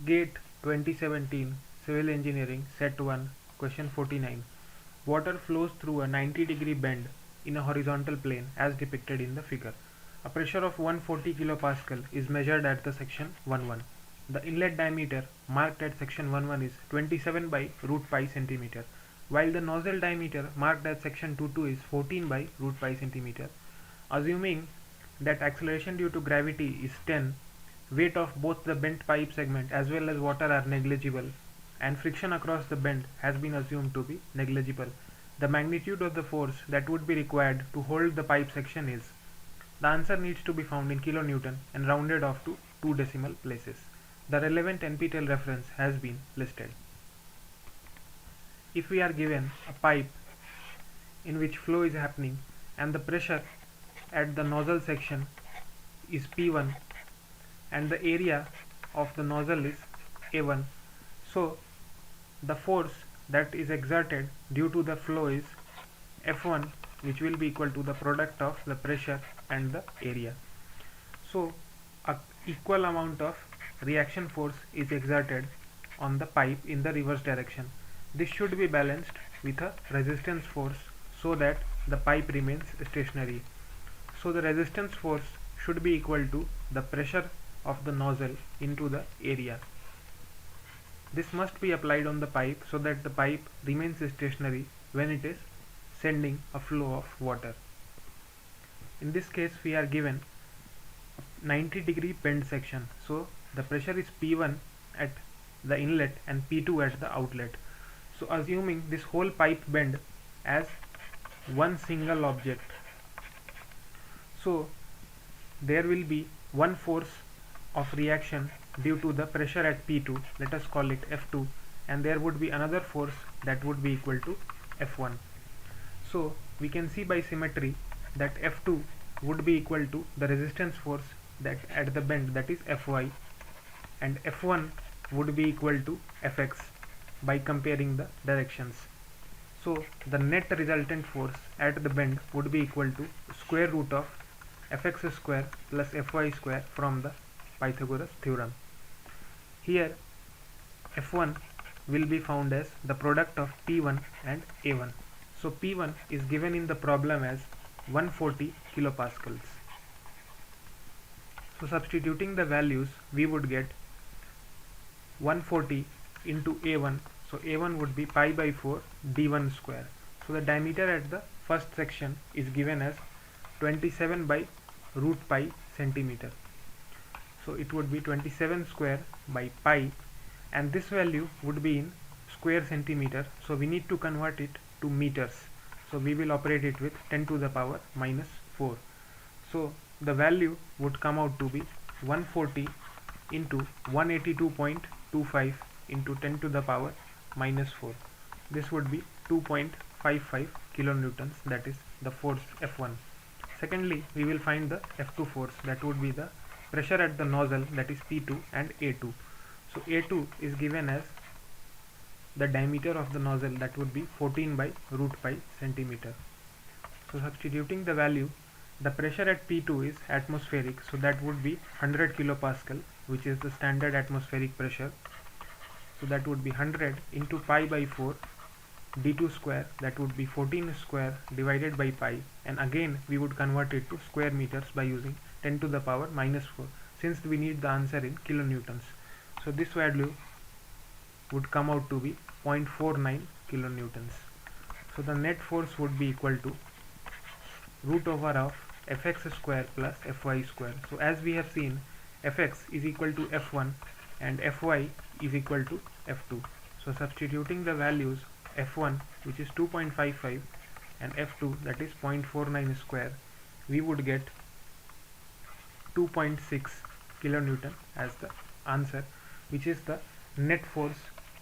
GATE 2017 Civil Engineering Set 1 Question 49. Water flows through a 90-degree bend in a horizontal plane as depicted in the figure. A pressure of 140 kPa is measured at the section 11. The inlet diameter marked at section 11 is 27 by root pi centimeter, while the nozzle diameter marked at section 22 is 14 by root pi centimeter. Assuming that acceleration due to gravity is 10, weight of both the bent pipe segment as well as water are negligible, and friction across the bend has been assumed to be negligible. The magnitude of the force that would be required to hold the pipe section is. The answer needs to be found in kilonewton and rounded off to 2 decimal places. The relevant NPTEL reference has been listed. If we are given a pipe in which flow is happening and the pressure at the nozzle section is P1 and the area of the nozzle is A1, so the force that is exerted due to the flow is F1, which will be equal to the product of the pressure and the area. So a equal amount of reaction force is exerted on the pipe in the reverse direction. This should be balanced with a resistance force so that the pipe remains stationary. So the resistance force should be equal to the pressure of the nozzle into the area. This must be applied on the pipe so that the pipe remains stationary when it is sending a flow of water. In this case we are given 90-degree bend section, so the pressure is P1 at the inlet and P2 at the outlet. So assuming this whole pipe bend as one single object, so there will be one force of reaction due to the pressure at P2, let us call it F2, and there would be another force that would be equal to F1. So we can see by symmetry that F2 would be equal to the resistance force that at the bend, that is Fy, and F1 would be equal to Fx by comparing the directions. So the net resultant force at the bend would be equal to square root of Fx square plus Fy square from the Pythagoras theorem. Here F1 will be found as the product of P1 and A1. So P1 is given in the problem as 140 kilopascals. So substituting the values, we would get 140 into A1. So A1 would be pi by 4 d1 square. So the diameter at the first section is given as 27 by root pi centimeter. So it would be 27 square by pi, and this value would be in square centimeter, so we need to convert it to meters. So we will operate it with 10 to the power minus 4. So the value would come out to be 140 into 182.25 into 10 to the power minus 4. This would be 2.55 kilonewtons, that is the force F1. Secondly, we will find the F2 force, that would be the pressure at the nozzle, that is P2 and A2. So A2 is given as the diameter of the nozzle, that would be 14 by root pi centimeter. So substituting the value, the pressure at P2 is atmospheric, so that would be 100 kilopascal, which is the standard atmospheric pressure. So that would be 100 into pi by 4 d2 square, that would be 14 square divided by pi, and again we would convert it to square meters by using 10 to the power minus 4, since we need the answer in kilonewtons. So this value would come out to be 0.49 kilonewtons. So the net force would be equal to root over of Fx square plus Fy square. So as we have seen, Fx is equal to F1 and Fy is equal to F2. So substituting the values, F1 which is 2.55 and F2 that is 0.49 square, we would get 2.6 kilonewton as the answer, which is the net force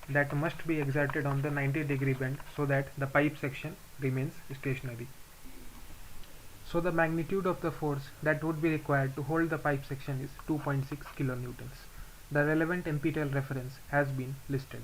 that must be exerted on the 90-degree bend so that the pipe section remains stationary. So the magnitude of the force that would be required to hold the pipe section is 2.6 kilonewtons. The relevant NPTEL reference has been listed.